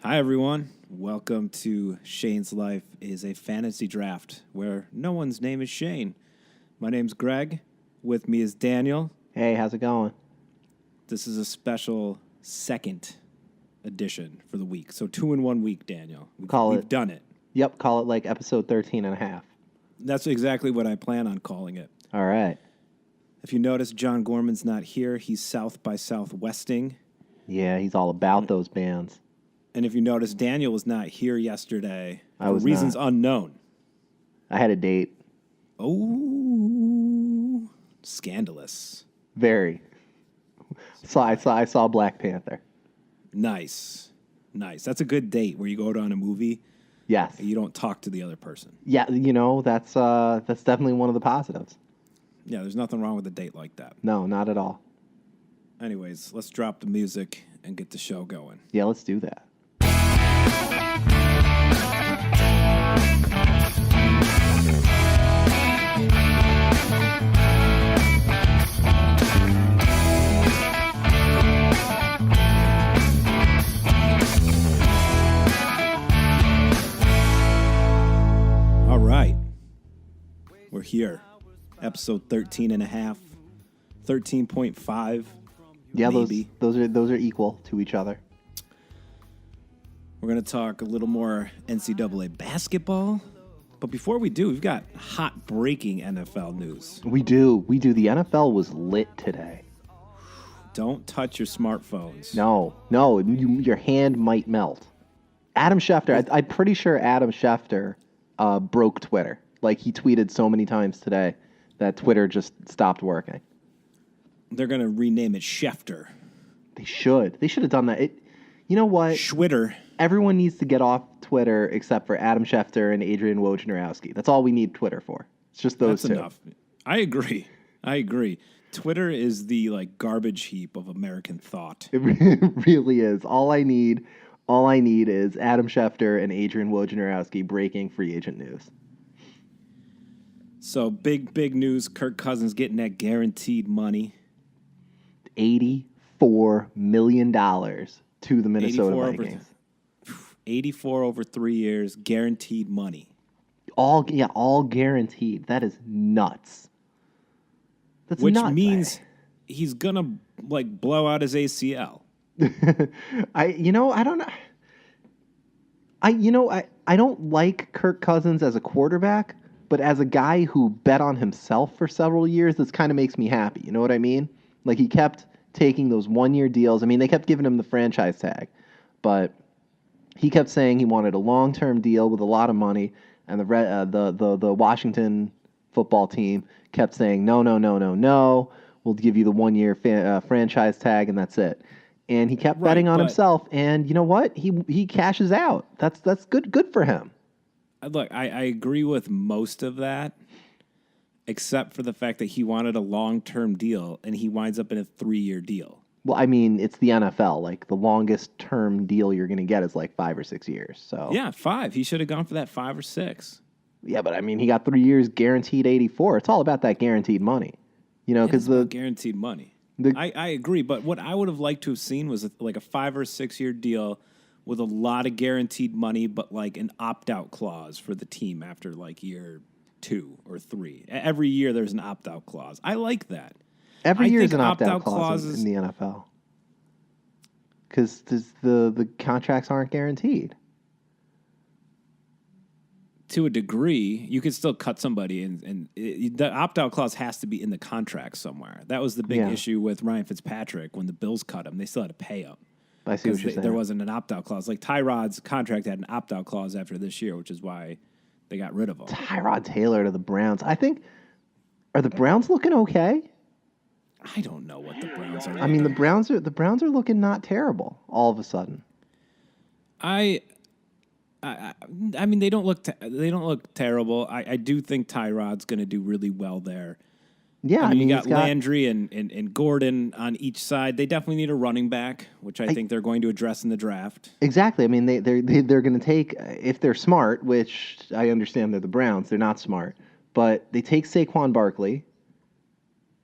Hi, everyone. Welcome to Shane's Life is a Fantasy Draft, where no one's name is Shane. My name's Greg. With me is Daniel. Hey, how's it going? This is a special second edition for the week. So 2 in 1 week, Daniel. We've done it. Yep, call it like episode 13 and a half. That's exactly what I plan on calling it. All right. If you notice, John Gorman's not here. He's South by Southwesting. Yeah, he's all about those bands. And if you notice, Daniel was not here yesterday for was reasons not. unknown. I had a date. Oh, scandalous. Very. I saw Black Panther. Nice. That's a good date where you go on a movie Yes. and you don't talk to the other person. Yeah, that's definitely one of the positives. Yeah, there's nothing wrong with a date like that. No, not at all. Anyways, let's drop the music and get the show going. Yeah, let's do that. All right. We're here. Episode 13 and a half. 13.5. Yeah, maybe. those are equal to each other. We're going to talk a little more NCAA basketball. But before we do, we've got hot breaking NFL news. We do. The NFL was lit today. Don't touch your smartphones. No, your hand might melt. Adam Schefter, I'm pretty sure Adam Schefter broke Twitter. Like, he tweeted so many times today that Twitter just stopped working. They're going to rename it Schefter. They should. They should have done that. You know what? Schwitter. Everyone needs to get off Twitter except for Adam Schefter and Adrian Wojnarowski. That's all we need Twitter for. It's just those two. That's enough. I agree. Twitter is the garbage heap of American thought. It really is. All I need is Adam Schefter and Adrian Wojnarowski breaking free agent news. So big news. Kirk Cousins getting that guaranteed money. $84 million to the Minnesota Vikings. 84 over 3 years, guaranteed money. All guaranteed. That is nuts. That's Which nuts, means he's gonna blow out his ACL. I don't know. I don't like Kirk Cousins as a quarterback, but as a guy who bet on himself for several years, this kind of makes me happy. You know what I mean? Like, he kept taking those 1-year deals. I mean, they kept giving him the franchise tag, but he kept saying he wanted a long-term deal with a lot of money, and the Washington football team kept saying, no, we'll give you the 1-year franchise tag, and that's it. And he kept betting on himself, and you know what? He cashes out. That's good for him. Look, I agree with most of that, except for the fact that he wanted a long-term deal, and he winds up in a 3-year deal. Well, I mean, it's the NFL. Like, the longest term deal you're going to get is 5 or 6 years. So Yeah, 5. He should have gone for that 5 or 6. Yeah, but I mean, he got 3 years guaranteed 84. It's all about that guaranteed money. Because the guaranteed money. I agree, but what I would have liked to have seen was a 5 or 6 year deal with a lot of guaranteed money, but an opt-out clause for the team after year 2 or 3. Every year there's an opt-out clause. I like that. Every year is an opt-out clause in the NFL. Because the contracts aren't guaranteed. To a degree, you could still cut somebody, and the opt-out clause has to be in the contract somewhere. That was the big issue with Ryan Fitzpatrick when the Bills cut him. They still had to pay him. I see what you're saying. There wasn't an opt-out clause. Tyrod's contract had an opt-out clause after this year, which is why they got rid of him. Tyrod Taylor to the Browns. I think, are the Browns looking okay? I don't know what the Browns are. I mean, the Browns are looking not terrible all of a sudden. I mean, they don't look terrible. I do think Tyrod's going to do really well there. Yeah, I mean you got Landry and Gordon on each side. They definitely need a running back, which I think they're going to address in the draft. Exactly. I mean, they're going to take, if they're smart, which I understand they're the Browns. They're not smart, but they take Saquon Barkley.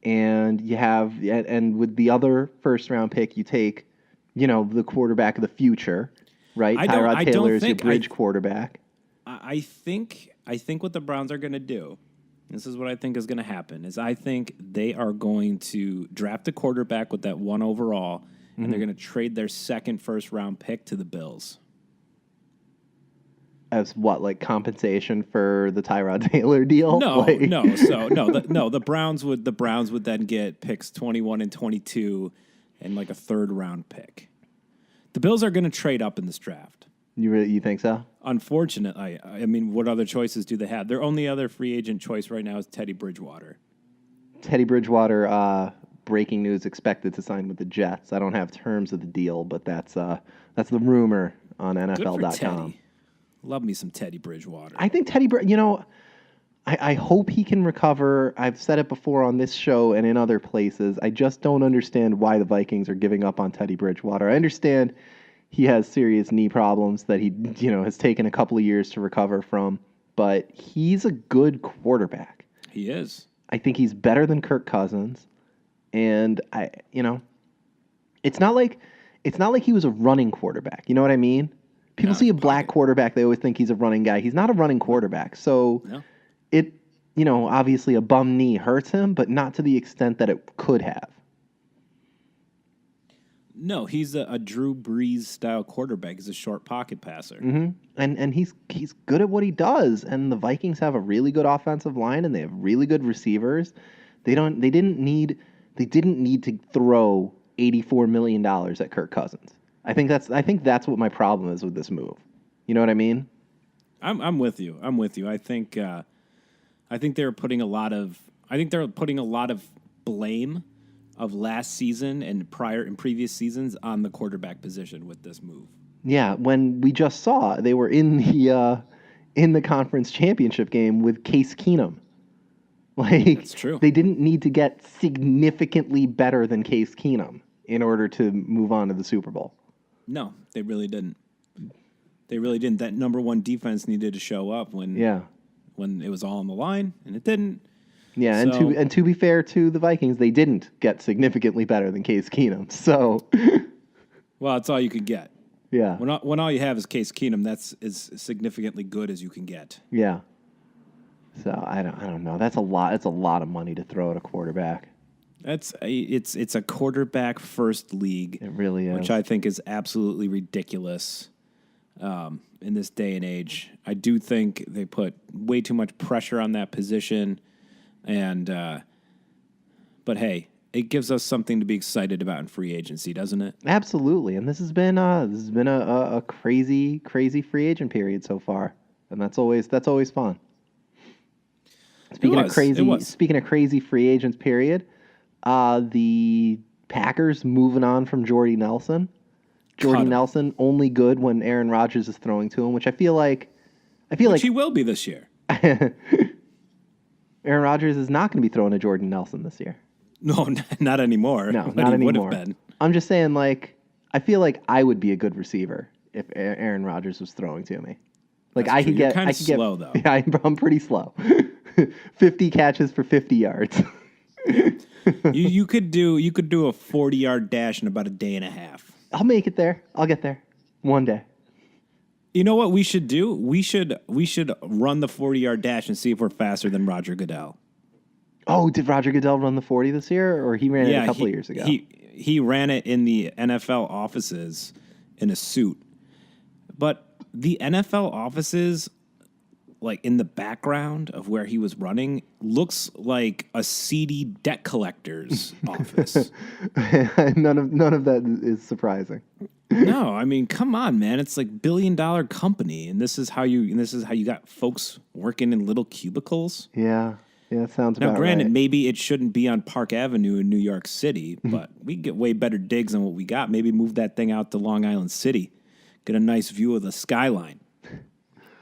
And you have, and with the other first round pick, you take, the quarterback of the future. right? I Tyrod don't Taylor is your think bridge quarterback. I think what the Browns are going to do, this is what I think is going to happen, is I think they are going to draft a quarterback with that 1 overall, and they're going to trade their second first-round pick to the Bills. As what, like compensation for the Tyrod Taylor deal? No, Like... no. So the Browns would then get picks 21 and 22 and like a third-round pick. The Bills are going to trade up in this draft. You think so? Unfortunately, I mean, what other choices do they have? Their only other free agent choice right now is Teddy Bridgewater. Teddy Bridgewater, breaking news, expected to sign with the Jets. I don't have terms of the deal, but that's the rumor on NFL.com. Good for Teddy. Love me some Teddy Bridgewater. I think Teddy, I hope he can recover. I've said it before on this show and in other places. I just don't understand why the Vikings are giving up on Teddy Bridgewater. I understand he has serious knee problems that he, has taken a couple of years to recover from, but he's a good quarterback. He is. I think he's better than Kirk Cousins, and it's not like he was a running quarterback. You know what I mean? People see a black quarterback, they always think he's a running guy. He's not a running quarterback. So it, obviously a bum knee hurts him, but not to the extent that it could have. No, he's a Drew Brees style quarterback. He's a short pocket passer. Mm-hmm. And he's good at what he does. And the Vikings have a really good offensive line, and they have really good receivers. They didn't need to throw $84 million at Kirk Cousins. I think that's what my problem is with this move. You know what I mean? I'm with you. I think they're putting a lot of blame of last season and previous seasons on the quarterback position with this move. Yeah, when we just saw they were in the conference championship game with Case Keenum. Like, that's true. They didn't need to get significantly better than Case Keenum in order to move on to the Super Bowl. No, they really didn't. That number one defense needed to show up when it was all on the line, and it didn't. Yeah, so, and to be fair to the Vikings, they didn't get significantly better than Case Keenum. So, well, that's all you could get. Yeah. When all you have is Case Keenum, that's as significantly good as you can get. Yeah. So I don't know. That's a lot. It's a lot of money to throw at a quarterback. It's a quarterback first league. It really is, which I think is absolutely ridiculous in this day and age. I do think they put way too much pressure on that position, but hey, it gives us something to be excited about in free agency, doesn't it? Absolutely, and this has been a crazy free agent period so far, and that's always fun. Speaking of crazy free agents period. The Packers moving on from Jordy Nelson. Jordy Nelson only good when Aaron Rodgers is throwing to him, which I feel like he will be this year. Aaron Rodgers is not going to be throwing to Jordy Nelson this year. No, not anymore. No, not anymore. Would have been. I'm just saying, I feel like I would be a good receiver if Aaron Rodgers was throwing to me. Like I could get. You're kind of slow though. Yeah, I'm pretty slow. 50 catches for 50 yards. you could do a 40-yard dash in about a day and a half. I'll make it there. I'll get there one day. You know what we should do? We should run the 40-yard dash and see if we're faster than Roger Goodell. Oh, did Roger Goodell run the 40 this year, or he ran it a couple of years ago? He ran it in the NFL offices in a suit, but the NFL offices, like in the background of where he was running, looks like a seedy debt collector's office. None of that is surprising. No, I mean, come on, man! It's like $1 billion company, and this is how you got folks working in little cubicles. Yeah, that sounds about right. Now, granted, maybe it shouldn't be on Park Avenue in New York City, but we get way better digs than what we got. Maybe move that thing out to Long Island City, get a nice view of the skyline.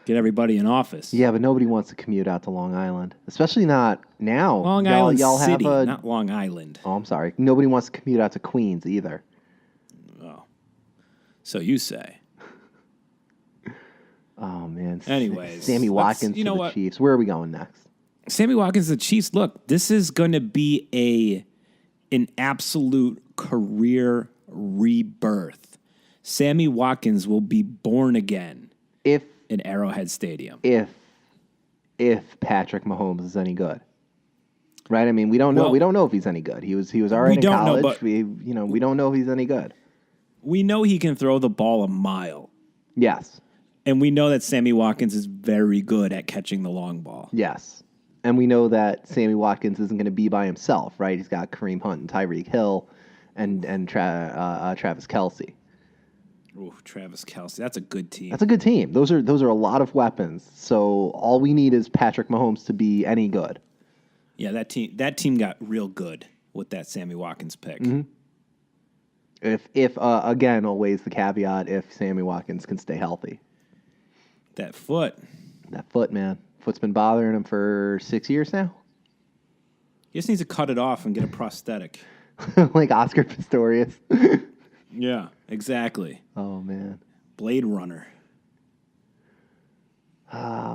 Get everybody in office. Yeah, but nobody wants to commute out to Long Island, especially not now. Long Island City, not Long Island. Oh, I'm sorry. Nobody wants to commute out to Queens either. Oh, so you say. Oh man. Anyways, Sammy Watkins to the Chiefs. Where are we going next? Sammy Watkins to the Chiefs. Look, this is going to be an absolute career rebirth. Sammy Watkins will be born again If in Arrowhead Stadium. if Patrick Mahomes is any good. Right? I mean, we don't know. Well, We don't know if he's any good. He was all right in don't know, college. but we don't know if he's any good. We know he can throw the ball a mile. Yes. And we know that Sammy Watkins is very good at catching the long ball. Yes. And we know that Sammy Watkins isn't going to be by himself, right? He's got Kareem Hunt and Tyreek Hill and Travis Kelce. Ooh, Travis Kelce. That's a good team. That's a good team. Those are a lot of weapons. So all we need is Patrick Mahomes to be any good. Yeah, that team got real good with that Sammy Watkins pick. Mm-hmm. If again, always the caveat, if Sammy Watkins can stay healthy. That foot, man. Foot's been bothering him for 6 years now. he just needs to cut it off and get a prosthetic. Like Oscar Pistorius. Yeah, exactly. Oh, man. Blade Runner.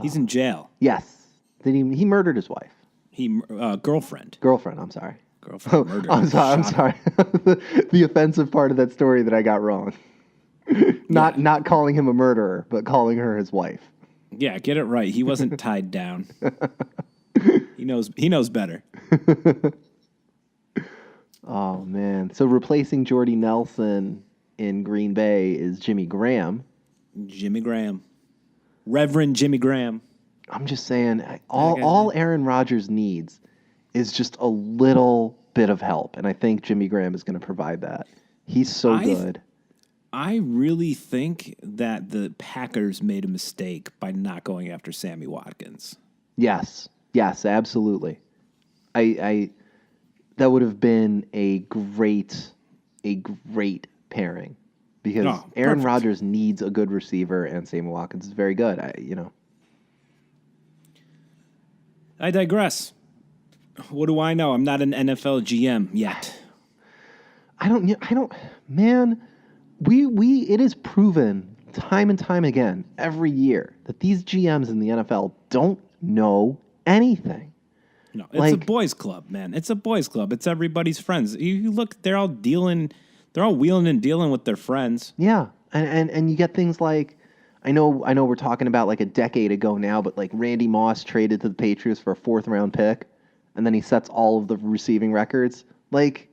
He's in jail. Yes. He murdered his wife. Girlfriend. Girlfriend, I'm sorry. Girlfriend murdered. I'm sorry. The offensive part of that story that I got wrong. Not calling him a murderer, but calling her his wife. Yeah, get it right. He wasn't tied down. He knows better. Oh, man. So replacing Jordy Nelson in Green Bay is Jimmy Graham. Jimmy Graham. Reverend Jimmy Graham. I'm just saying, all Aaron Rodgers needs is just a little bit of help, and I think Jimmy Graham is going to provide that. He's so good. I really think that the Packers made a mistake by not going after Sammy Watkins. Yes, absolutely. I that would have been a great pairing because Aaron Rodgers needs a good receiver, and Sammy Watkins is very good. I digress. What do I know? I'm not an NFL GM yet. I don't. Man, it is proven time and time again every year that these GMs in the NFL don't know anything. No, it's a boys' club, man. It's a boys' club. It's everybody's friends. You look, they're all wheeling and dealing with their friends. Yeah, and you get things like, I know we're talking about like a decade ago now, but like Randy Moss traded to the Patriots for a 4th round pick, and then he sets all of the receiving records. Like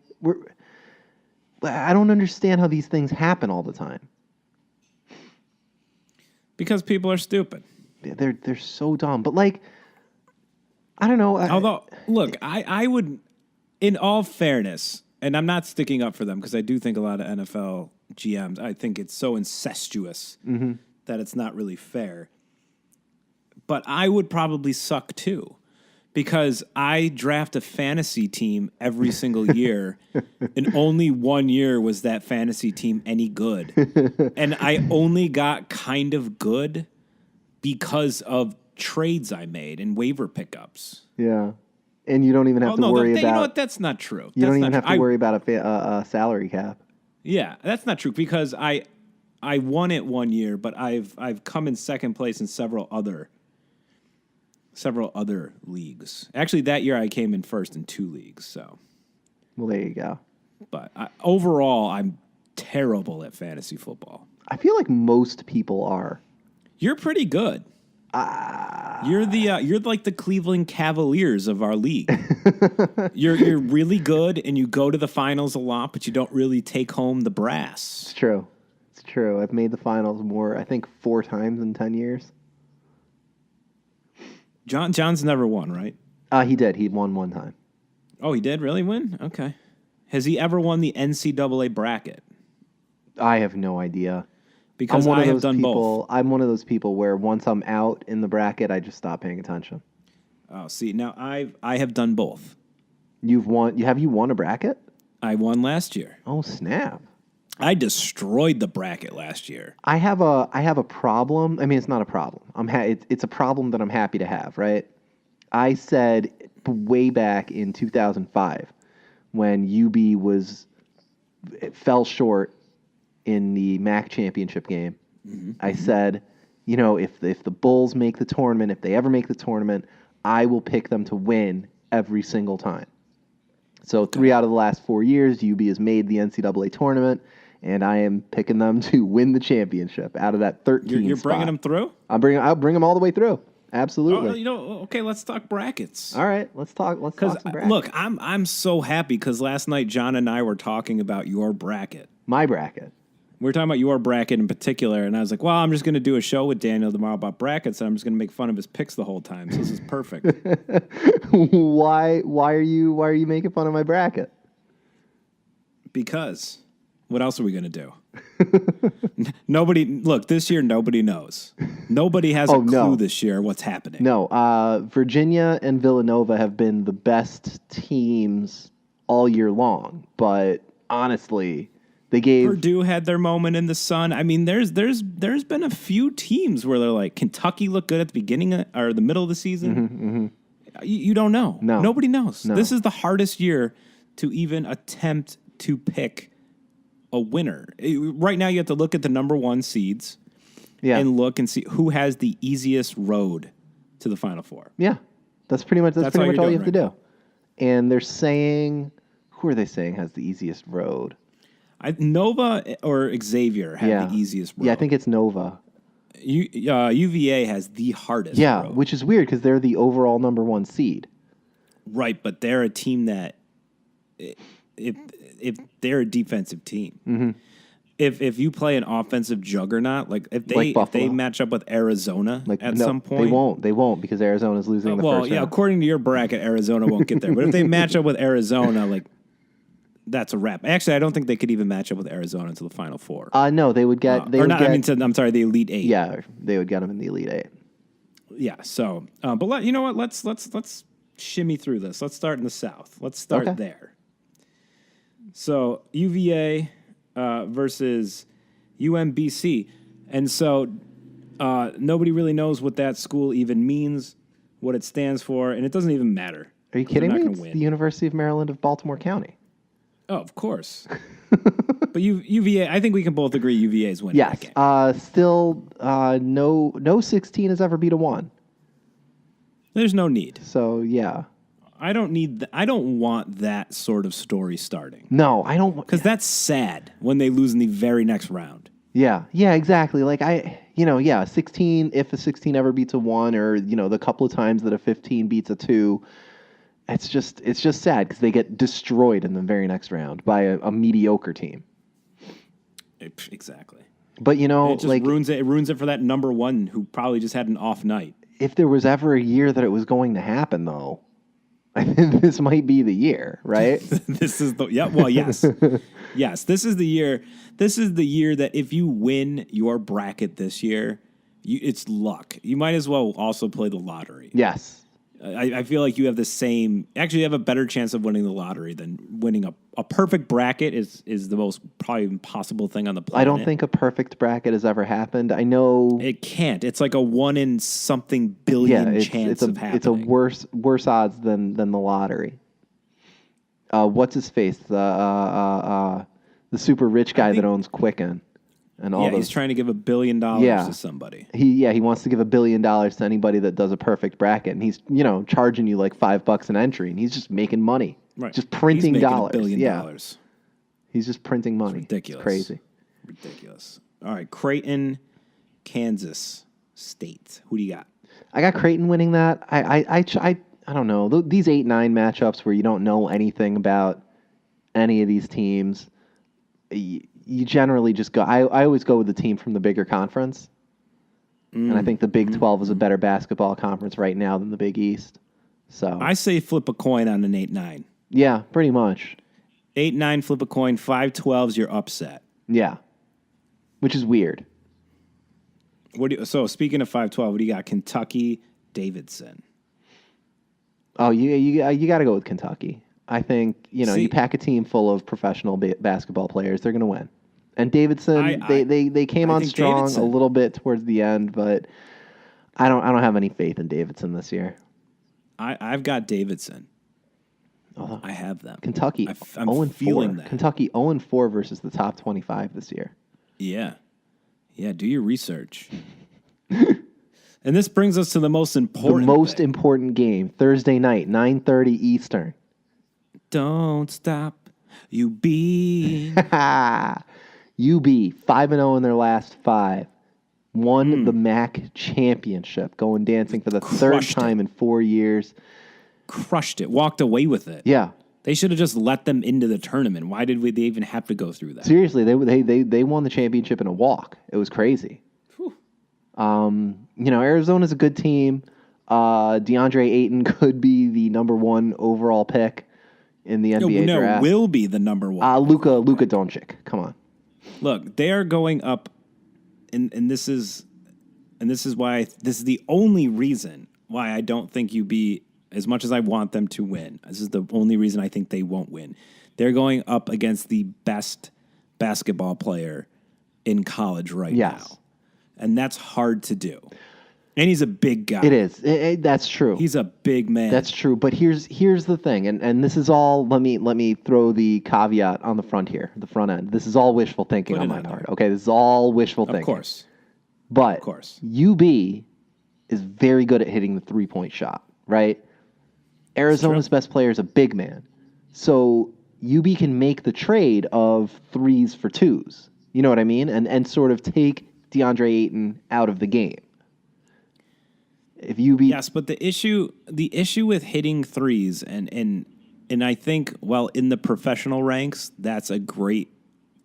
I don't understand how these things happen all the time. Because people are stupid. They're so dumb. But like, I don't know. Although, look, I would, in all fairness, and I'm not sticking up for them because I do think a lot of NFL GMs, I think it's so incestuous that it's not really fair. But I would probably suck too. Because I draft a fantasy team every single year, and only 1 year was that fantasy team any good. And I only got kind of good because of trades I made and waiver pickups. Yeah. And you don't even have to worry about... You know what? That's not true. You don't even have to worry about a salary cap. Yeah, that's not true because I won it 1 year, but I've come in second place in several other leagues. Actually, that year I came in first in 2 leagues. So, well, there you go. But overall, I'm terrible at fantasy football. I feel like most people are. You're pretty good. You're like the Cleveland Cavaliers of our league. You're really good, and you go to the finals a lot, but you don't really take home the brass. It's true. I've made the finals I think 4 times in 10 years. John's never won, right? He did. He won 1 time. Oh, he did really win? Okay. Has he ever won the NCAA bracket? I have no idea. Because I have done both. I'm one of those people where once I'm out in the bracket, I just stop paying attention. Oh, see, now I have done both. You've won? Have you won a bracket? I won last year. Oh, snap! I destroyed the bracket last year. I have a problem. I mean, it's not a problem. It's a problem that I'm happy to have. Right? I said way back in 2005 when it fell short in the MAC championship game. Mm-hmm. I said, if the Bulls make the tournament, if they ever make the tournament, I will pick them to win every single time. So 3 out of the last 4 years, UB has made the NCAA tournament, and I am picking them to win the championship out of that 13 You're spot. bringing them through? I'll bring them all the way through. Absolutely. Okay, let's talk brackets. All right, let's talk some brackets. Look, I'm so happy because last night John and I were talking about your bracket. My bracket. We were talking about your bracket in particular, and I was like, well, I'm just going to do a show with Daniel tomorrow about brackets, and I'm just going to make fun of his picks the whole time. So this is perfect. Why are you making fun of my bracket? Because what else are we going to do? This year nobody knows. Nobody has a clue this year what's happening. No, Virginia and Villanova have been the best teams all year long, but honestly, they gave Purdue had their moment in the sun. I mean, there's been a few teams where they're like Kentucky looked good at the beginning or the middle of the season. You don't know. No. Nobody knows. No. This is the hardest year to even attempt to pick a winner. Right now, you have to look at the number one seeds and look and see who has the easiest road to the Final Four. Yeah, that's pretty much all you have to do. Now. And they're saying, who are they saying has the easiest road? Nova or Xavier have the easiest road. Yeah, I think it's Nova. UVA has the hardest road. Which is weird because they're the overall number one seed. Right, but they're a team that, if they're a defensive team, if you play an offensive juggernaut, like if they match up with Arizona some point, they won't because Arizona's losing in the first round. According to your bracket, Arizona won't get there. But if they match up with Arizona, like that's a wrap. Actually, I don't think they could even match up with Arizona until the Final Four. No, they would get. the Elite Eight. Yeah, they would get them in the Elite Eight. Yeah. So, but you know what? Let's shimmy through this. Let's start in the South. Let's start there. So UVA versus UMBC, and so nobody really knows what that school even means, what it stands for, and it doesn't even matter. Are you kidding me? It's the University of Maryland of Baltimore County. Oh, of course. But UVA, I think we can both agree UVA is winning that game. Still, no 16 has ever beat a 1. There's no need. So, yeah. I don't want that sort of story starting. No, I don't. Because that's sad when they lose in the very next round. Yeah, exactly. Like 16, if a 16 ever beats a 1 or, the couple of times that a 15 beats a 2, it's just sad because they get destroyed in the very next round by a mediocre team. Exactly. But it just ruins it. It ruins it for that number one who probably just had an off night. If there was ever a year that it was going to happen, though, I think this might be the year, right? This is yes, yes. This is the year. This is the year that if you win your bracket this year, it's luck. You might as well also play the lottery. Yes. I feel like you have the same. Actually, you have a better chance of winning the lottery than winning a perfect bracket. Is the most probably impossible thing on the planet. I don't think a perfect bracket has ever happened. I know it can't. It's like a 1 in something billion chance of happening. It's a worse odds than the lottery. What's his face? The super rich guy that owns Quicken. And all he's trying to give $1 billion to somebody. He wants to give $1 billion to anybody that does a perfect bracket, and he's charging you like $5 an entry, and he's just making money, right? Just printing dollars. $1 billion. He's just printing money. It's ridiculous. It's crazy. Ridiculous. All right, Creighton, Kansas State. Who do you got? I got Creighton winning that. I don't know these 8-9 matchups where you don't know anything about any of these teams. You generally just go. I always go with the team from the bigger conference, and I think the Big 12 is a better basketball conference right now than the Big East. So I say flip a coin on an 8-9. Yeah, pretty much. 8-9, flip a coin. 5-12's your upset. Yeah, which is weird. So speaking of 5-12, what do you got? Kentucky, Davidson. Oh, you got to go with Kentucky. I think you pack a team full of professional basketball players, they're going to win. And Davidson, they came on strong a little bit towards the end, but I don't have any faith in Davidson this year. I've got Davidson. I have them. Kentucky, I'm 0-4. feeling that. Kentucky 0-4 versus the top 25 this year. Yeah. Do your research. And this brings us to the most important game, Thursday night, 9:30 Eastern. Don't stop UB'ing. UB 5-0 in their last 5. Won the MAC championship, going dancing for the third time in 4 years. Crushed it. Walked away with it. Yeah. They should have just let them into the tournament. Why did they even have to go through that? Seriously, they won the championship in a walk. It was crazy. Arizona's a good team. DeAndre Ayton could be the number 1 overall pick in the NBA draft. Will be the number 1. Luka Doncic. Come on. Look, they are going up, and this is why this is the only reason why I don't think UB, as much as I want them to win, this is the only reason I think they won't win. They're going up against the best basketball player in college now. And that's hard to do. And he's a big guy. It is. That's true. He's a big man. That's true. But here's the thing, and this is all. Let me throw the caveat on the front end. This is all wishful thinking on my part. Okay, this is all wishful thinking. Of course. But of course. UB is very good at hitting the 3-point shot, right? Arizona's best player is a big man. So UB can make the trade of 3s for 2s. You know what I mean? And sort of take DeAndre Ayton out of the game. If UB Yes, but the issue with hitting 3s and I think, well, in the professional ranks, that's a great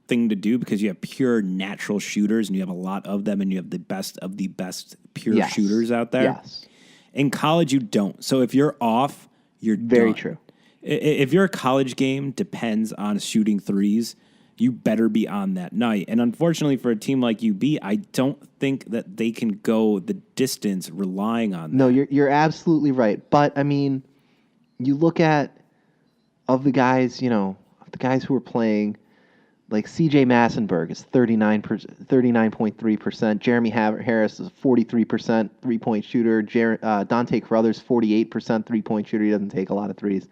thing to do because you have pure natural shooters and you have a lot of them and you have the best of the best pure shooters out there. Yes. In college, you don't. So if you're off, you're very done. true. If your college game depends on shooting 3s, you better be on that night. And unfortunately for a team like UB, I don't think that they can go the distance relying on that. No, you're absolutely right. But I mean, you look at of the guys who are playing, like CJ Massenberg is 39.3%. Jeremy Harris is a 43% 3-point shooter. Dante Carruthers 48% 3-point shooter. He doesn't take a lot of 3s.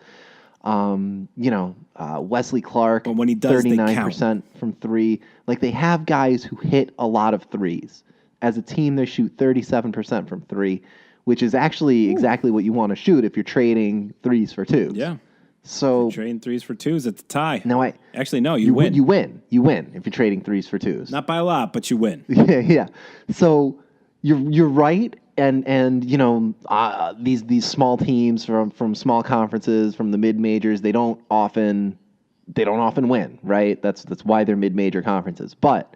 Wesley Clark, but when he does, 39% from 3. Like, they have guys who hit a lot of 3s. As a team, they shoot 37% from 3, which is actually exactly what you want to shoot if you're trading 3s for 2s. Yeah. So trading 3s for 2s, it's a tie. No, you win. You win if you're trading 3s for 2s. Not by a lot, but you win. Yeah. So you're right. And these small teams from small conferences, from the mid majors, they don't often win, right? That's why they're mid major conferences. But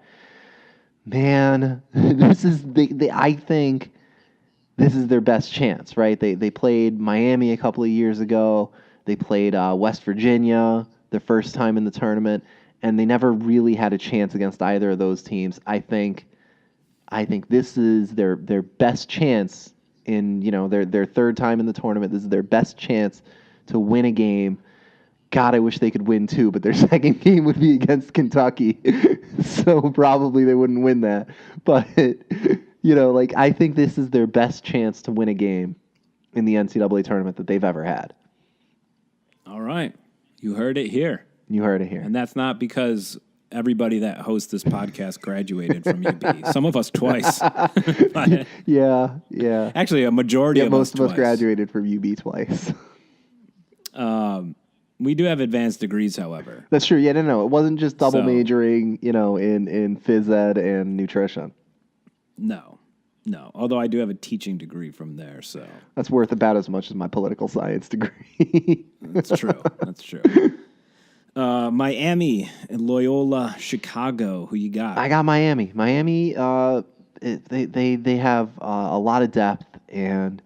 man, I think this is their best chance, right? They played Miami a couple of years ago. They played West Virginia their first time in the tournament, and they never really had a chance against either of those teams. I think this is their best chance in their third time in the tournament. This is their best chance to win a game. God, I wish they could win 2, but their second game would be against Kentucky, so probably they wouldn't win that. But I think this is their best chance to win a game in the NCAA tournament that they've ever had. All right, you heard it here. And that's not because everybody that hosts this podcast graduated from UB. Some of us twice. Yeah. Actually, a majority of us most of twice. us graduated from UB twice. We do have advanced degrees, however. That's true. Yeah, no. It wasn't just double majoring, in phys ed and nutrition. No. Although I do have a teaching degree from there, so that's worth about as much as my political science degree. That's true. Miami and Loyola Chicago. Who you got? I got Miami. Miami. They have a lot of depth and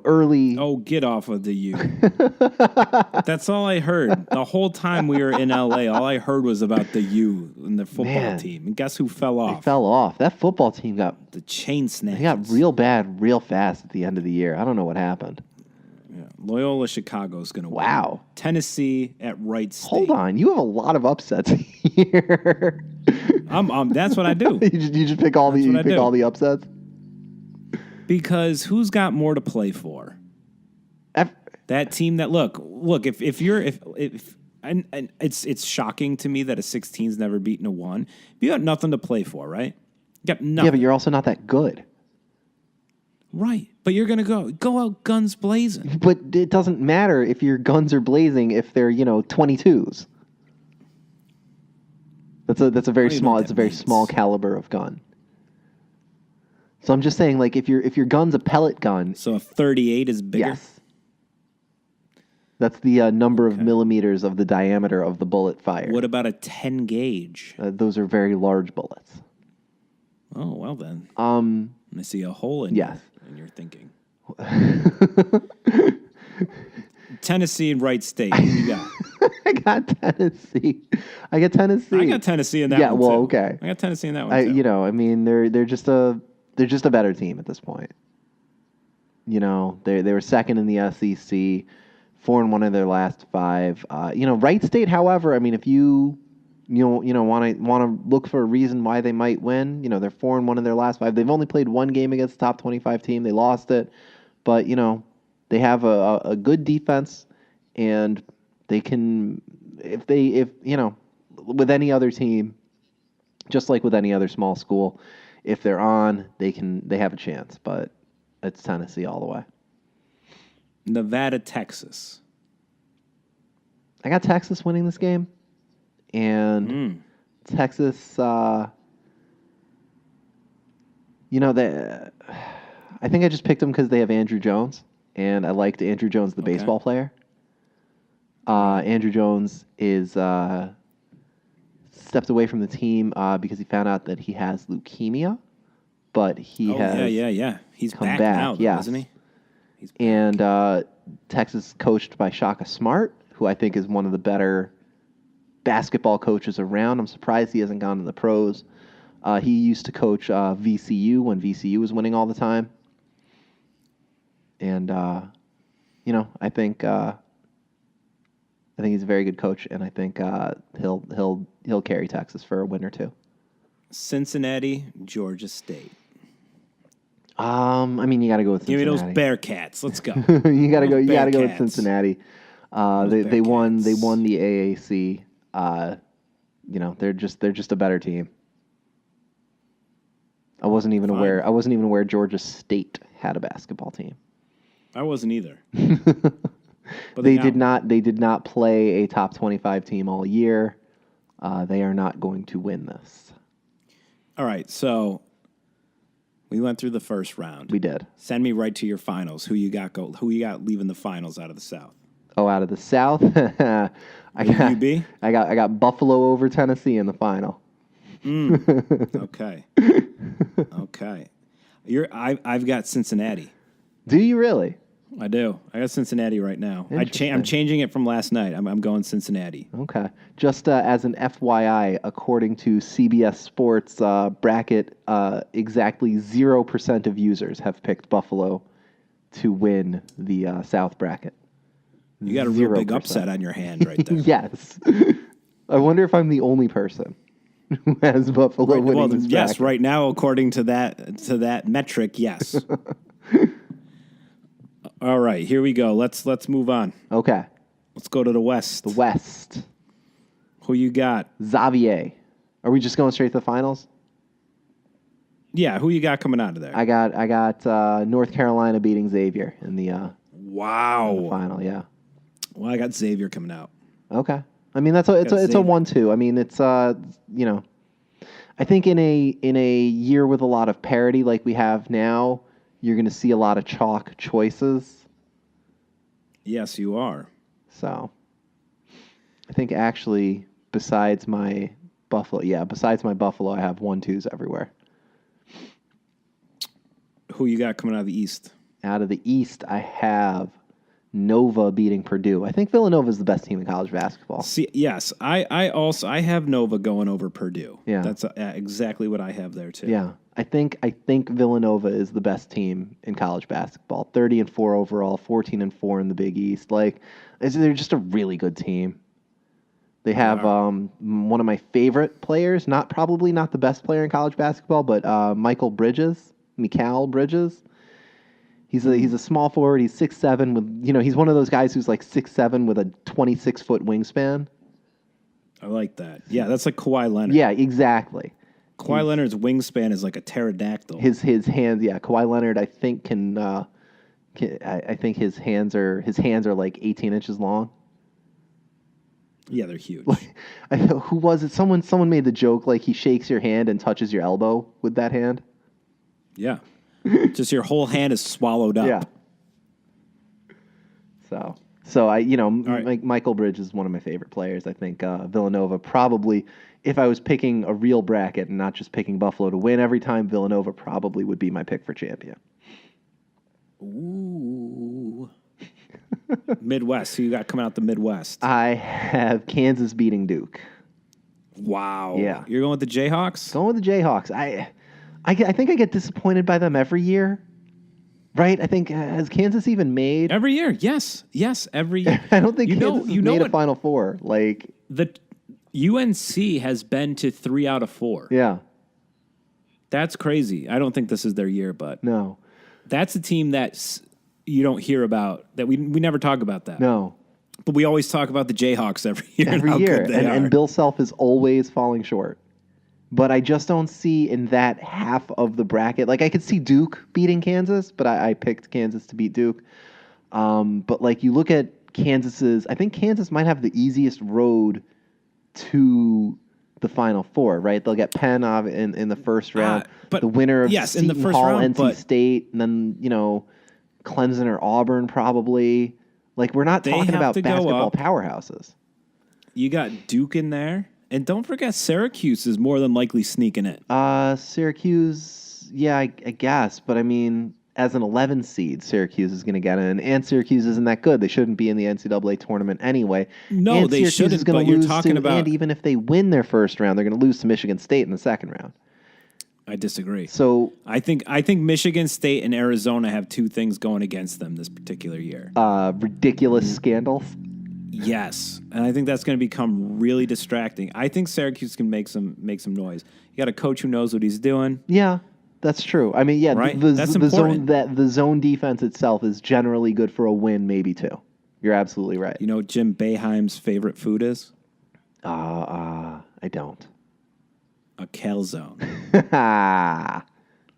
early. Oh, get off of the U. That's all I heard. The whole time we were in LA, all I heard was about the U and the football team. And guess who fell off? They fell off. That football team got the chain snatchers. They got real bad real fast at the end of the year. I don't know what happened. Yeah. Loyola Chicago is going to win. Wow. Tennessee at Wright State. Hold on. You have a lot of upsets here. That's what I do. You just pick all the upsets? Because who's got more to play for? That team that look if it's shocking to me that a 16's never beaten a 1. You got nothing to play for, right? You got nothing. Yeah, but you're also not that good. Right. But you're gonna go out guns blazing. But it doesn't matter if your guns are blazing if they're 22s. That's a very don't even know small. what It's a that very means. small caliber of gun. So I'm just saying, like, if your gun's a pellet gun, So a 38 is bigger? yes, that's the number of Okay. millimeters of the diameter of the bullet fired. What about a 10 gauge? Those are very large bullets. Oh, well then. Um, I see a hole in, Yes. in your thinking. Tennessee and Wright State. Who you got? I got Tennessee. I got Tennessee. I got Tennessee in that Yeah, one well, too. okay. I got Tennessee in that one too. I mean, they're just a better team at this point. They were second in the SEC, 4-1 in their last 5. Wright State, however, I mean, if you want to look for a reason why they might win, they're 4-1 in their last 5. They've only played one game against the top 25 team. They lost it, but they have a good defense, and they can if with any other team, just like with any other small school, if they're on, they have a chance, but it's Tennessee all the way. Nevada, Texas. I got Texas winning this game, and Texas, I think I just picked them because they have Andrew Jones, and I liked Andrew Jones, the baseball player. Andrew Jones is stepped away from the team because he found out that he has leukemia, but he has yeah. He's come back back, now, though, yes. isn't he? He's back. And Texas coached by Shaka Smart, who I think is one of the better basketball coaches around. I'm surprised he hasn't gone to the pros. He used to coach VCU when VCU was winning all the time. And I think he's a very good coach, and I think he'll carry Texas for a win or two. Cincinnati, Georgia State. I mean, you got to go with Give me Cincinnati. those Bearcats. Let's go. You got to go. You got to go with Bearcats. Cincinnati. They won Bearcats. the AAC. They're just a better team. I wasn't even aware Georgia State had a basketball team. I wasn't either. But They did not play a top 25 team all year. They are not going to win this. All right, so we went through the first round. We did. Send me right to your finals. Who you got leaving the finals out of the South? Oh, out of the South, I got Buffalo over Tennessee in the final. Okay. Okay. I've got Cincinnati. Do you really? I do. I got Cincinnati right now. I'm Interesting. changing it from last night. I'm going Cincinnati. Okay. Just as an FYI, according to CBS Sports bracket, exactly 0% of users have picked Buffalo to win the South bracket. You got a real big 0%. upset on your hand right there. Yes. I wonder if I'm the only person who has Buffalo winning Well, this yes, bracket. right now, according to that metric, yes. All right, here we go. Let's move on. Okay. Let's go to the West. The West. Who you got? Xavier. Are we just going straight to the finals? Yeah, who you got coming out of there? I got North Carolina beating Xavier in the Wow. final. Yeah. Well, I got Xavier coming out. Okay. I mean it's a 1-2. I mean it's I think in a year with a lot of parity like we have now, you're going to see a lot of chalk choices. Yes, you are. So I think actually besides my Buffalo, I have 1-2s everywhere. Who you got coming out of the East? Out of the East, I have Nova beating Purdue. I think Villanova is the best team in college basketball. See, yes, I have Nova going over Purdue. Yeah. That's exactly what I have there too. Yeah, I think Villanova is the best team in college basketball. 30-4 overall, 14-4 in the Big East. Like, they're just a really good team. They have one of my favorite players, probably not the best player in college basketball, but Mikal Bridges. He's a small forward. He's 6'7" with he's one of those guys who's like 6'7" with a 26-foot wingspan. I like that. Yeah, that's like Kawhi Leonard. Yeah, exactly. Kawhi Leonard's wingspan is like a pterodactyl. His hands, yeah. Kawhi Leonard, I think I think his hands are like 18 inches long. Yeah, they're huge. Who was it? Someone made the joke like he shakes your hand and touches your elbow with that hand. Yeah. Just your whole hand is swallowed up. Yeah. So right. Michael Bridge is one of my favorite players. I think Villanova probably, if I was picking a real bracket and not just picking Buffalo to win every time, Villanova probably would be my pick for champion. Ooh. Midwest. Who you got coming out the Midwest? I have Kansas beating Duke. Wow. Yeah. You're going with the Jayhawks? Going with the Jayhawks. I think I get disappointed by them every year. Right? I think has Kansas even made Every year? Yes, every year. I don't think Kansas has made a Final Four. Like the UNC has been to 3 out of 4. Yeah, that's crazy. I don't think this is their year, but no, that's a team that you don't hear about. That we never talk about that. No, but we always talk about the Jayhawks every year. Every year, and Bill Self is always falling short. But I just don't see in that half of the bracket. Like I could see Duke beating Kansas, but I picked Kansas to beat Duke. But like you look at Kansas's, I think Kansas might have the easiest road to the Final Four, right? They'll get Penn in the first round. But the winner of in the first Hall, round, NC State, and then Clemson or Auburn probably. Like we're not talking about basketball powerhouses. You got Duke in there. And don't forget, Syracuse is more than likely sneaking it. Syracuse, yeah, I guess. But I mean, as an 11 seed, Syracuse is going to get in. And Syracuse isn't that good. They shouldn't be in the NCAA tournament anyway. No, and they Syracuse shouldn't, is gonna but you're lose talking about... And even if they win their first round, they're going to lose to Michigan State in the second round. I disagree. So I think Michigan State and Arizona have 2 things going against them this particular year. Ridiculous scandals. Yes, and I think that's going to become really distracting. I think Syracuse can make some noise. You got a coach who knows what he's doing. Yeah, that's true. I mean, yeah, right? The zone defense itself is generally good for a win, maybe 2. You're absolutely right. You know what Jim Boeheim's favorite food is? I don't. A calzone.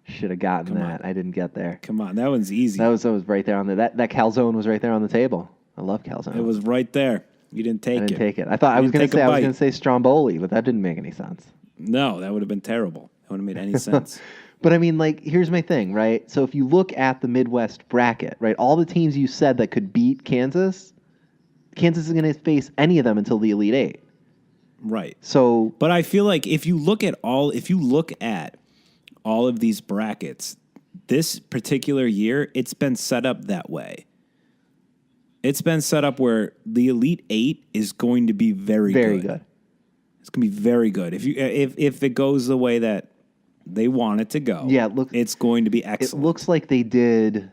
Should have gotten that. I didn't get there. Come on, that one's easy. That was right there on there. That calzone was right there on the table. I love calzone. It was right there. You didn't take it. I didn't take it. I thought I was going to say Stromboli, but that didn't make any sense. No, that would have been terrible. That wouldn't have made any sense. But I mean, like, here's my thing, right? So if you look at the Midwest bracket, right, all the teams you said that could beat Kansas is going to face any of them until the Elite Eight. Right. So, but I feel like if you look at all of these brackets, this particular year, it's been set up that way. It's been set up where the Elite Eight is going to be very good. It's going to be very good. If it goes the way that they want it to go, it's going to be excellent. It looks like they did.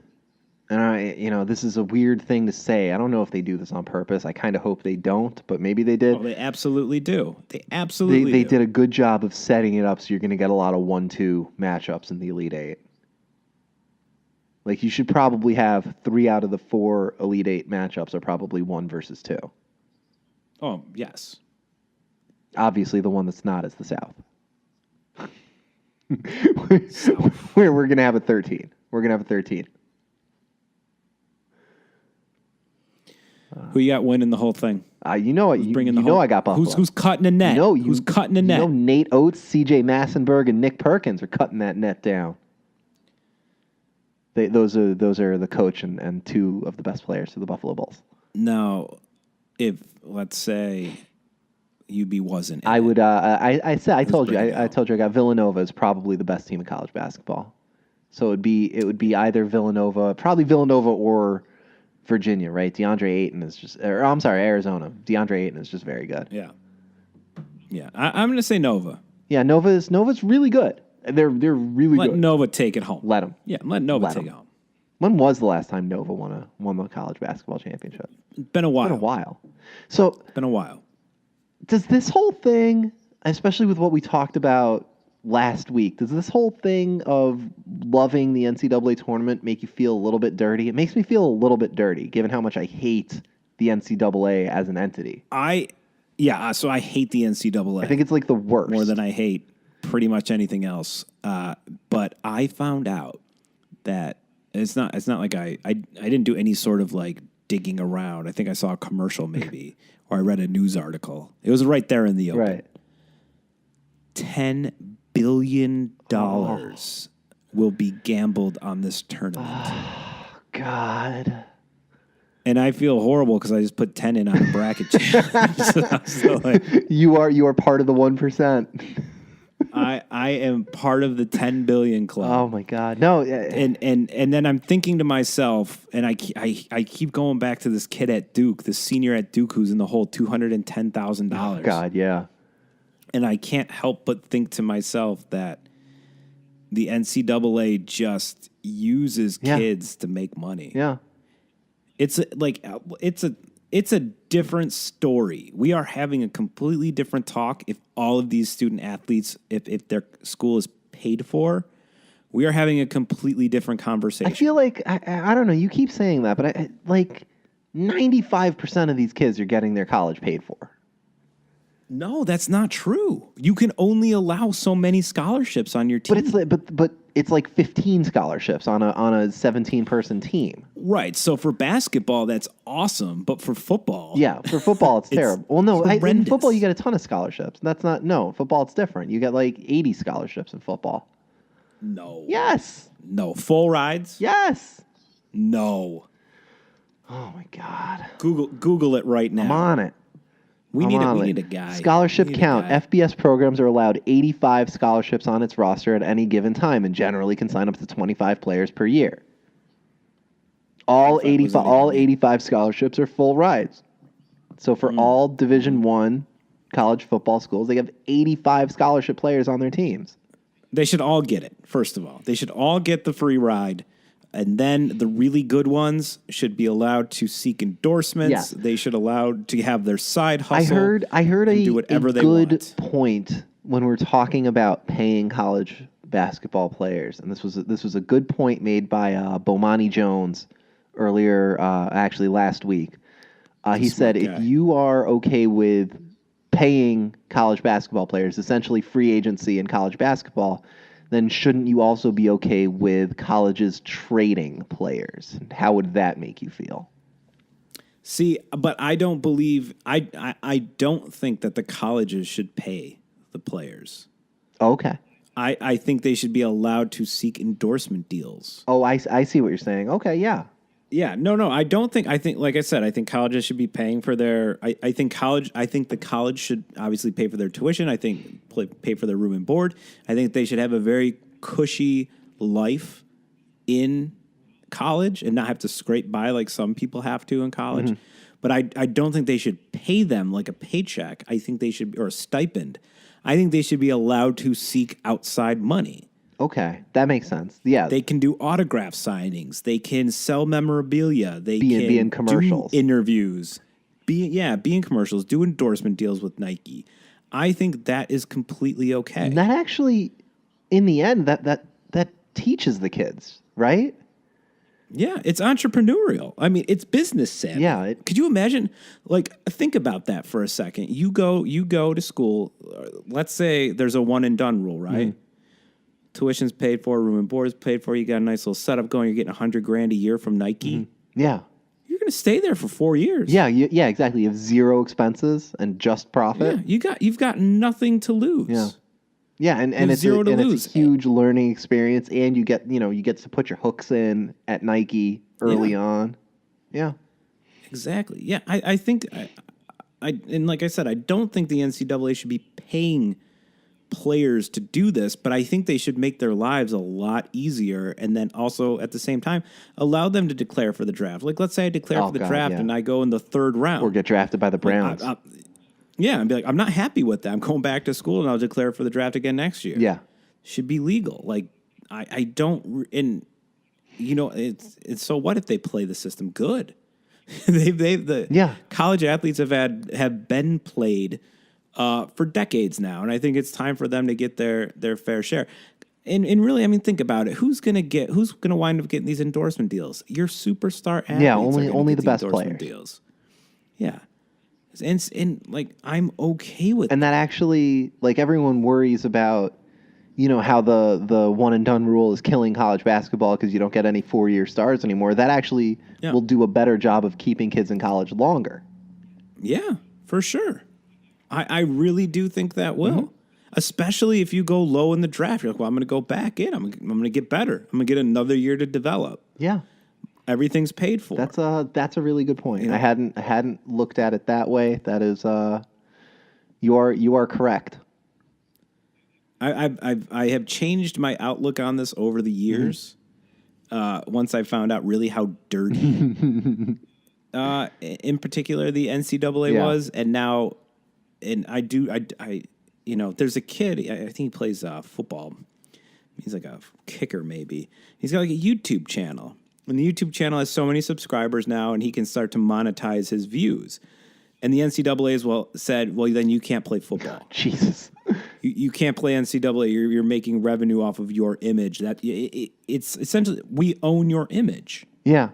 And this is a weird thing to say. I don't know if they do this on purpose. I kind of hope they don't, but maybe they did. Oh, they absolutely do. They did a good job of setting it up so you're going to get a lot of 1-2 matchups in the Elite Eight. Like, you should probably have 3 out of the 4 Elite Eight matchups are probably 1 versus 2. Oh, yes. Obviously, the one that's not is the South. Where we're going to have a 13. We're going to have a 13. Who you got winning the whole thing? You know what? I got Buffalo. Who's cutting the net? Who's cutting the net? Nate Oates, C.J. Massenberg, and Nick Perkins are cutting that net down. Those are the coach and 2 of the best players for the Buffalo Bulls. Now, if let's say UB wasn't, I would. I told you I got Villanova is probably the best team in college basketball. So it would be either Villanova, probably Villanova or Virginia, right? DeAndre Ayton is just, Arizona. DeAndre Ayton is just very good. Yeah. I'm going to say Nova. Yeah, Nova's really good. They're really good. Let Nova take it home. Let them. Yeah, let Nova take it home. When was the last time Nova won the college basketball championship? Been a while. Been a while. So been a while. Does this whole thing, especially with what we talked about last week, does this whole thing of loving the NCAA tournament make you feel a little bit dirty? It makes me feel a little bit dirty, given how much I hate the NCAA as an entity. So I hate the NCAA. I think it's like the worst. More than I hate pretty much anything else. But I found out that it's not like I didn't do any sort of like digging around. I think I saw a commercial maybe, or I read a news article. It was right there in the open. Right. $10 billion will be gambled on this tournament. God. And I feel horrible because I just put 10 in on a bracket challenge. So like, you are part of the 1%. I am part of the 10 billion club. Oh my God. No. And then I'm thinking to myself, and I keep going back to this kid at Duke, this senior at Duke who's in the hole $210,000. Oh God, yeah. And I can't help but think to myself that the NCAA just uses kids to make money. Yeah. It's a different story. We are having a completely different talk if all of these student athletes, if their school is paid for, we are having a completely different conversation. I feel like, I don't know, you keep saying that, but like 95% of these kids are getting their college paid for. No, that's not true. You can only allow so many scholarships on your team. But it's like 15 scholarships on a 17-person team. Right. So for basketball, that's awesome. But for football, yeah, for football, it's terrible. Well, no, in horrendous. football you get a ton of scholarships. Football it's different. You get like 80 scholarships in football. No. Yes. No. Full rides? Yes. No. Oh my God. Google it right now. I'm on it. We need a guy. Scholarship count. FBS programs are allowed 85 scholarships on its roster at any given time and generally can sign up to 25 players per year. All 85 scholarships are full rides. So for all Division I college football schools, they have 85 scholarship players on their teams. They should all get it, first of all. They should all get the free ride. And then the really good ones should be allowed to seek endorsements. Yeah. They should allowed to have their side hustle. I heard and do whatever a they good want. point when we're talking about paying college basketball players, and this was a good point made by Bomani Jones earlier, actually last week. He said, if you are okay with paying college basketball players, essentially free agency in college basketball, then shouldn't you also be okay with colleges trading players? How would that make you feel? See, but I don't believe I don't think that the colleges should pay the players. Okay. I think they should be allowed to seek endorsement deals. Oh, I see what you're saying. Okay, yeah. Yeah, no, I don't think. I think, like I said, I think colleges should be paying for their. I think the college should obviously pay for their tuition. I think pay for their room and board. I think they should have a very cushy life in college and not have to scrape by like some people have to in college. Mm-hmm. But I don't think they should pay them like a paycheck. I think they should, or a stipend. I think they should be allowed to seek outside money. Okay, that makes sense. Yeah, they can do autograph signings. They can sell memorabilia. They can be in commercials, do interviews, be in commercials, do endorsement deals with Nike. I think that is completely okay. And that actually, in the end, that teaches the kids, right? Yeah, it's entrepreneurial. I mean, it's business savvy. Yeah. Could you imagine? Like, think about that for a second. You go to school. Let's say there's a one and done rule, right? Mm-hmm. Tuition's paid for, room and board is paid for. You got a nice little setup going. You're getting $100,000 a year from Nike. Mm-hmm. Yeah, you're going to stay there for 4 years. Yeah, exactly. You have zero expenses and just profit. Yeah, you've got nothing to lose. Yeah, and it's a huge learning experience, and you get to put your hooks in at Nike early on. Yeah, exactly. Yeah, I think and like I said, I don't think the NCAA should be paying players to do this, but I think they should make their lives a lot easier, and then also at the same time allow them to declare for the draft. Like, let's say I declare for the draft and I go in the third round, or get drafted by the Browns. I'd be like, I'm not happy with that. I'm going back to school and I'll declare for the draft again next year. Yeah, should be legal. Like, I don't, and it's so what if they play the system good? College athletes have been played for decades now, and I think it's time for them to get their fair share. And really, I mean, think about it. Who's gonna wind up getting these endorsement deals? Your superstar athletes. Yeah, only the best players. Deals. Yeah, and like I'm okay with. And that actually, like, everyone worries about, how the one and done rule is killing college basketball because you don't get any 4-year stars anymore. That actually Yeah. will do a better job of keeping kids in college longer. Yeah, for sure. I really do think that will. Especially if you go low in the draft. You're like, well, I'm going to go back in. I'm going to get better. I'm going to get another year to develop. Yeah. Everything's paid for. That's a really good point. Yeah. I hadn't looked at it that way. That is you are correct. I have changed my outlook on this over the years. Once I found out really how dirty, in particular, the NCAA was, and now, and I there's a kid. I think he plays football. He's like a kicker, maybe. He's got like a YouTube channel, and the YouTube channel has so many subscribers now, and he can start to monetize his views. And the NCAA said, well, then you can't play football. Jesus. You can't play NCAA. You're making revenue off of your image. It's essentially, we own your image. Yeah.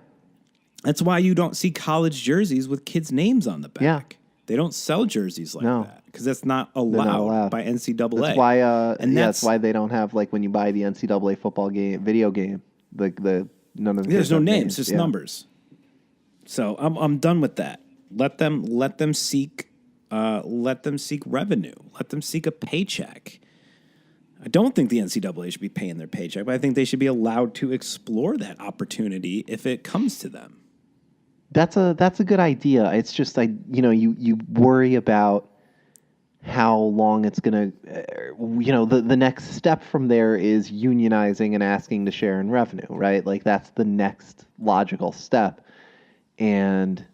That's why you don't see college jerseys with kids' names on the back. Yeah. They don't sell jerseys like that because that's not allowed by NCAA. That's why. That's why they don't have, like, when you buy the NCAA football video game, the none of the there's no names, just numbers. So I'm done with that. Let them seek revenue. Let them seek a paycheck. I don't think the NCAA should be paying their paycheck, but I think they should be allowed to explore that opportunity if it comes to them. That's a good idea. It's just you worry about how long it's gonna. The next step from there is unionizing and asking to share in revenue, right? Like that's the next logical step, and.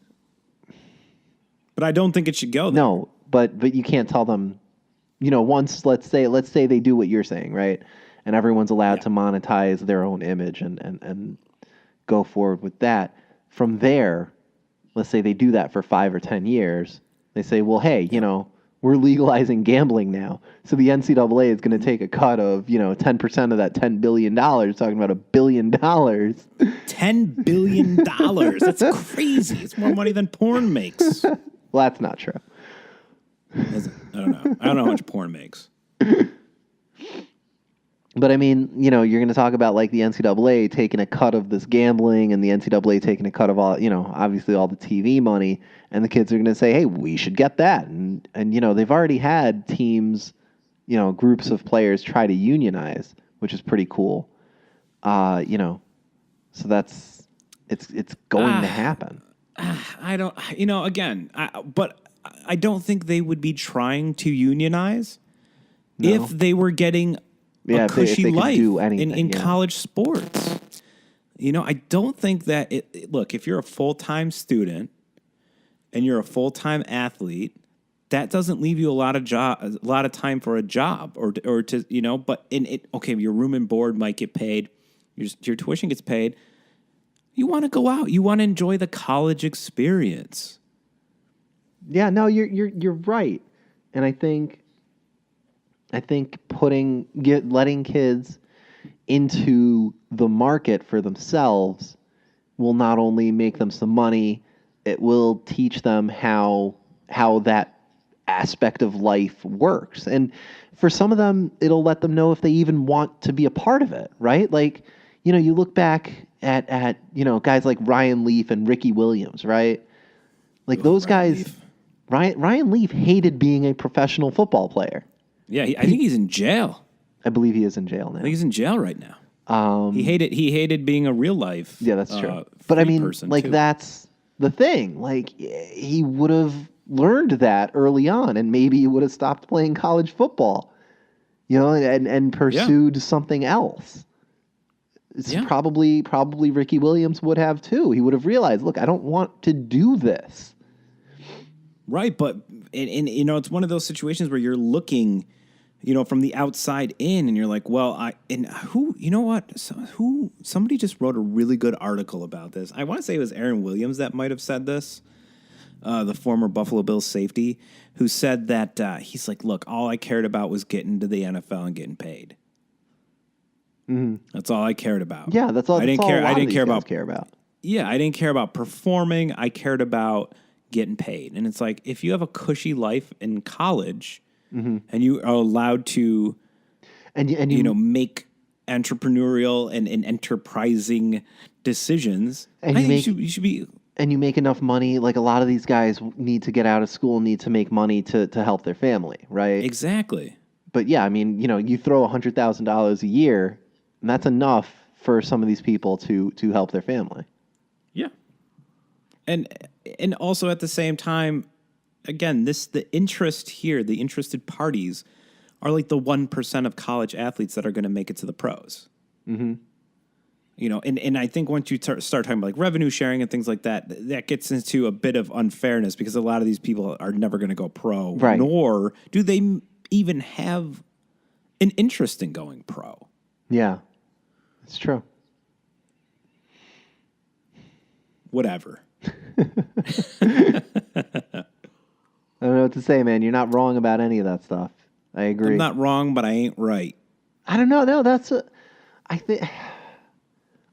But I don't think it should go there. No, but you can't tell them, once let's say they do what you're saying, right? And everyone's allowed to monetize their own image and go forward with that. From there, let's say they do that for 5 or 10 years. They say, well, hey, we're legalizing gambling now. So the NCAA is going to take a cut of, 10% of that $10 billion, talking about $1 billion. $10 billion. That's crazy. It's more money than porn makes. Well, that's not true. Is it? I don't know. I don't know how much porn makes. But I mean, you're going to talk about like the NCAA taking a cut of this gambling and the NCAA taking a cut of all, obviously all the TV money. And the kids are going to say, hey, we should get that. And they've already had teams, groups of players try to unionize, which is pretty cool. So it's going to happen. I don't, again, but I don't think they would be trying to unionize if they were getting a cushy life in college sports. I don't think that look, if you're a full-time student and you're a full-time athlete, that doesn't leave you a lot of time for a job or to, but okay, your room and board might get paid. Your tuition gets paid. You want to go out. You want to enjoy the college experience. Yeah, no, you're right. And I think letting kids into the market for themselves will not only make them some money, it will teach them how that aspect of life works. And for some of them, it'll let them know if they even want to be a part of it, right? Like, you look back at guys like Ryan Leaf and Ricky Williams, right? Like those guys, Ryan Leaf hated being a professional football player. Yeah, I think he's in jail. I believe he is in jail now. I think he's in jail right now. He hated being a real life. Yeah, that's true. But I mean, like that's the thing. Like he would have learned that early on, and maybe he would have stopped playing college football, and pursued something else. It's probably Ricky Williams would have too. He would have realized, look, I don't want to do this. Right, but it's one of those situations where you're looking, from the outside in, and you're like, well, somebody just wrote a really good article about this. I want to say it was Aaron Williams that might have said this, the former Buffalo Bills safety, who said that he's like, look, all I cared about was getting to the NFL and getting paid. Mm-hmm. That's all I cared about. Yeah, that's all. I didn't care. I didn't care about. Yeah, I didn't care about performing. I cared about getting paid. And it's like, if you have a cushy life in college, and you are allowed to, and you make entrepreneurial and enterprising decisions. And I you think make- you should be. and you make enough money. Like a lot of these guys need to get out of school, need to make money to help their family, right? Exactly. But yeah, I mean, you throw $100,000 a year, and that's enough for some of these people to help their family. Yeah. And also at the same time, again, the interest here, the interested parties are like the 1% of college athletes that are going to make it to the pros. Mm-hmm. And I think once you start talking about like revenue sharing and things like that, that gets into a bit of unfairness because a lot of these people are never going to go pro, Right. Nor do they even have an interest in going pro. Yeah, it's true. Whatever. I don't know what to say, man. You're not wrong about any of that stuff. I agree. I'm not wrong, but I ain't right. I don't know. No,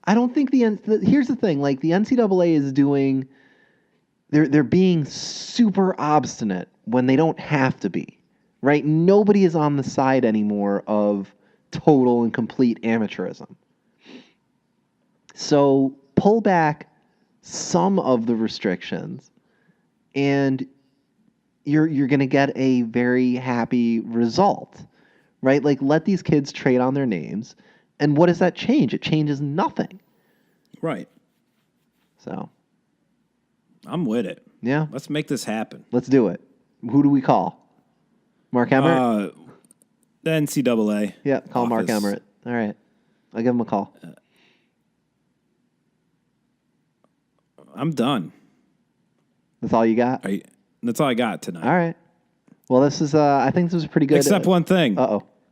I don't think here's the thing. Like the NCAA is doing, they're being super obstinate when they don't have to be, right? Nobody is on the side anymore of total and complete amateurism. So pull back some of the restrictions, and you're going to get a very happy result, right? Like let these kids trade on their names. And what does that change? It changes nothing. Right. So, I'm with it. yeah. Let's make this happen. Let's do it. Who do we call? Mark Emmert? The NCAA. Yeah, call Mark office. Emmert. All right. I'll give him a call. I'm done. That's all you got? That's all I got tonight. All right. Well, this is, I think this was pretty good. Except one thing.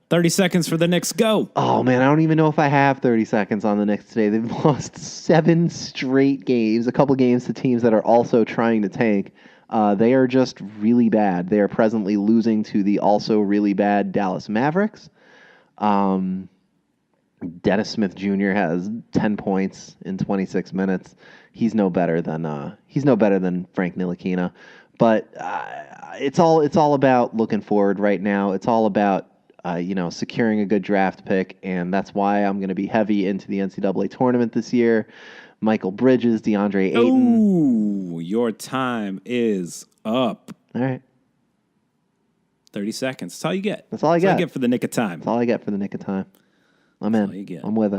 30 seconds for the Knicks. Go. Oh, man, I don't even know if I have 30 seconds on the Knicks today. They've lost 7 straight games, a couple games to teams that are also trying to tank. They are just really bad. They are presently losing to the also really bad Dallas Mavericks. Dennis Smith Jr. has 10 points in 26 minutes. He's no better than Frank Ntilikina. But it's all about looking forward right now. It's all about securing a good draft pick, and that's why I'm going to be heavy into the NCAA tournament this year. Michael Bridges, DeAndre Ayton. Ooh, your time is up. All right. 30 seconds. That's all you get. That's all I get for the nick of time. That's all I get for the nick of time. I'm in. all you get. I'm with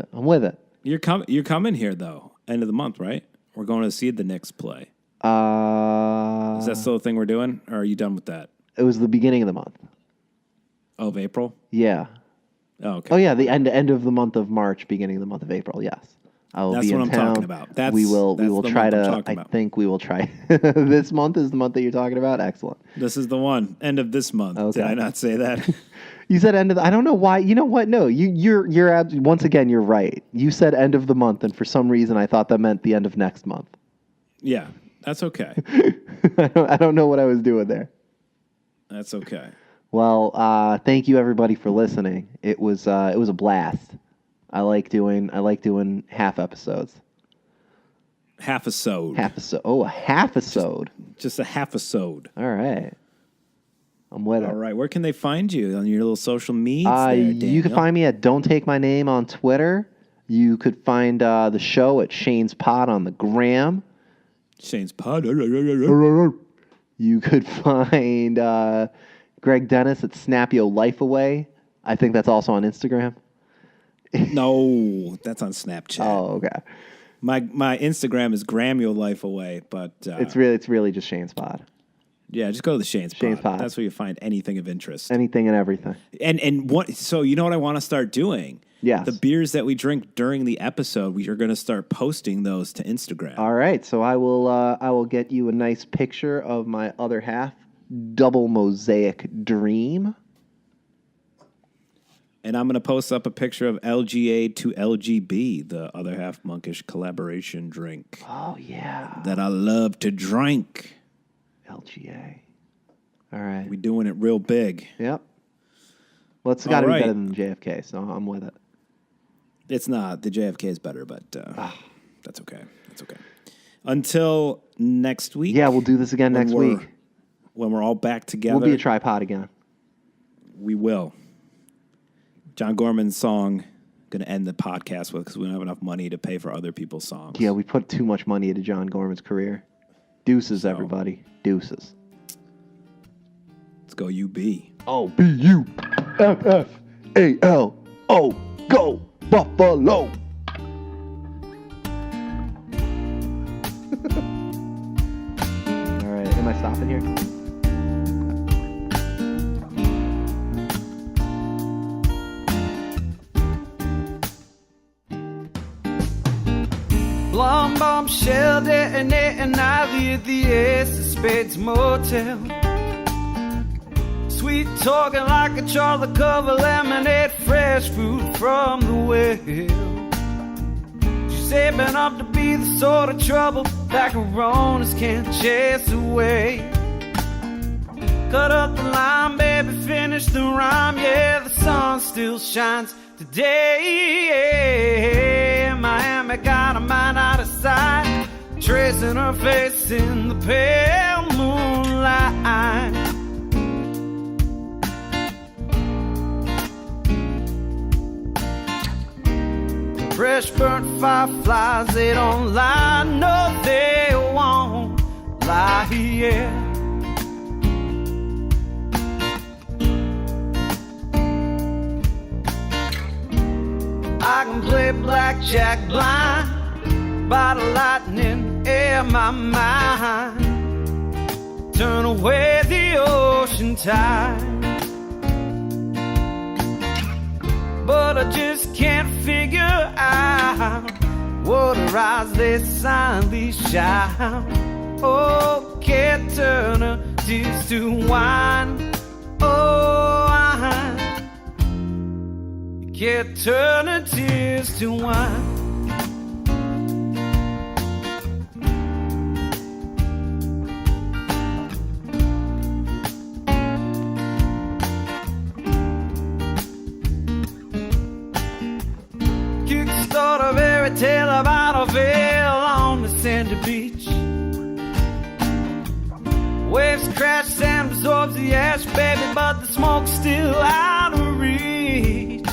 it. You're coming here, though. End of the month, right? We're going to see the Knicks play. Is that still a thing we're doing, or are you done with that? It was the beginning of the month. Oh, of April? Yeah. Oh, okay. Oh, yeah, the end of the month of March, beginning of the month of April, yes. I will That's be what in I'm town. talking about. We will the try month I'm to, talking I about. think we will try. This month is the month that you're talking about? Excellent. This is the one. End of this month. Okay. Did I not say that? You said end of I don't know why. You know what? No, you're once again, you're right. You said end of the month, and for some reason I thought that meant the end of next month. Yeah, that's okay. I don't know what I was doing there. That's okay. Well, thank you everybody for listening. It was a blast. I like doing half episodes. Half-a-sode. Oh, a half-a-sode. Just a half-a-sode. All right. I'm with it. All right. Where can they find you? On your little social media? You can find me at Don't Take My Name on Twitter. You could find the show at Shane's Pod on the gram. Shane's Pod. You could find Greg Dennis at Snap Yo Life Away. I think that's also on Instagram. No, that's on Snapchat. Oh, okay. My Instagram is Gram Your Life Away, but It's really just Shane's Pod. Yeah, just go to the Shane's Pod. That's where you find anything of interest. Anything and everything. And what? So you know what I want to start doing? Yes. The beers that we drink during the episode, we are going to start posting those to Instagram. All right. So I will get you a nice picture of my other half, Double Mosaic Dream. And I'm going to post up a picture of LGA to LGB, the other half monkish collaboration drink. Oh, yeah. That I love to drink. LGA. All right. We doing it real big. Yep. Well, it's got to be right. better than JFK, so I'm with it. It's not. The JFK is better, but that's okay. That's okay. Until next week. Yeah, we'll do this again next week. When we're all back together. We'll be a tripod again. We will. John Gorman's song, going to end the podcast with because we don't have enough money to pay for other people's songs. Yeah, we put too much money into John Gorman's career. Deuces, everybody. Deuces. Let's go UB. Oh, B-U-F-F-A-L-O. Go, Buffalo. All right, am I stopping here? Blonde bombshell detonating ivy at the Ace of Spades Motel. Sweet talking like a chocolate cover lemonade, fresh fruit from the well. She's shaping up to be the sort of trouble that coronas can't chase away. Cut up the line, baby, finish the rhyme. Yeah, the sun still shines today. Miami got a mind out of sight, tracing her face in the pale moonlight. Fresh burnt fireflies, they don't lie, no they won't lie, yeah. I can play blackjack blind by the lightning in my mind, turn away the ocean tide. But I just can't figure out what her eyes they silently shout. Oh, can't turn her tears to wine. Oh, can't turn her tears to wine. Geeks thought a fairy tale about a veil on the sandy beach. Waves crash, sand absorbs the ash, baby, but the smoke's still out of reach.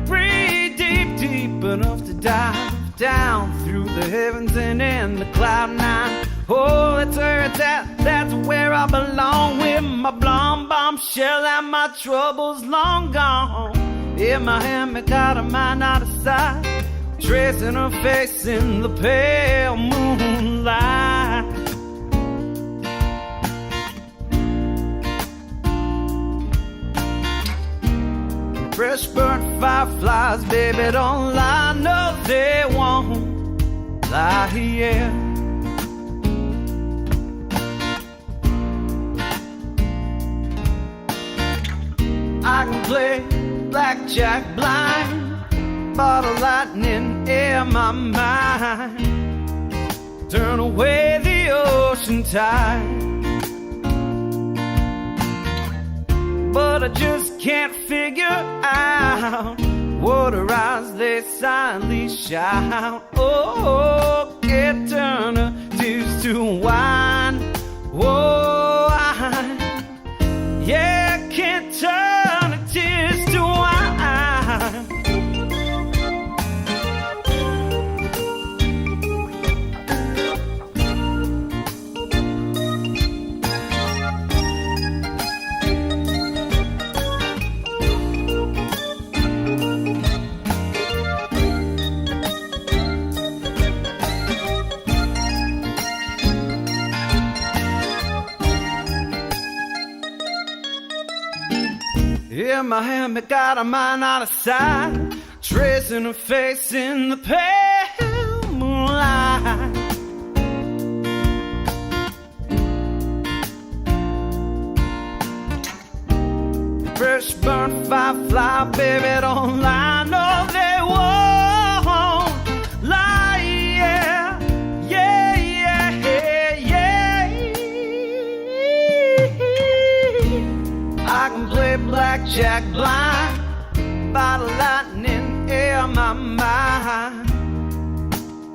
Breathe deep, deep enough to dive down through the heavens and in the cloud nine. Oh, that's where it's at, that's where I belong, with my blonde bombshell and my troubles long gone. In my hand, I got a mind out of sight, tracing her face in the pale moonlight. Fresh burnt fireflies, baby, don't lie, no they won't lie, yeah. I can play blackjack blind, bottle lightning in my mind, turn away the ocean tide. But I just can't figure out what her eyes they silently shout. Oh, can't turn her tears to wine. Oh, yeah, can't turn her tears to wine. In my hand, I got a mind out of sight, tracing her face in the pale moonlight. Fresh burnt firefly, baby, don't lie, no they won't lie, yeah, yeah, yeah, yeah. I can play blackjack blind by the lightning in my mind,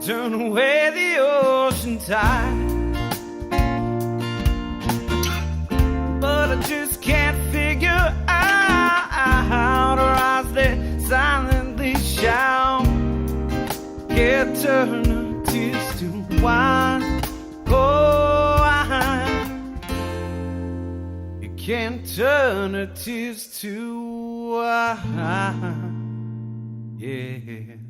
turn away the ocean tide. But I just can't figure out can't turn her tears to wine. Oh, you can't turn her tears to wine. Yeah.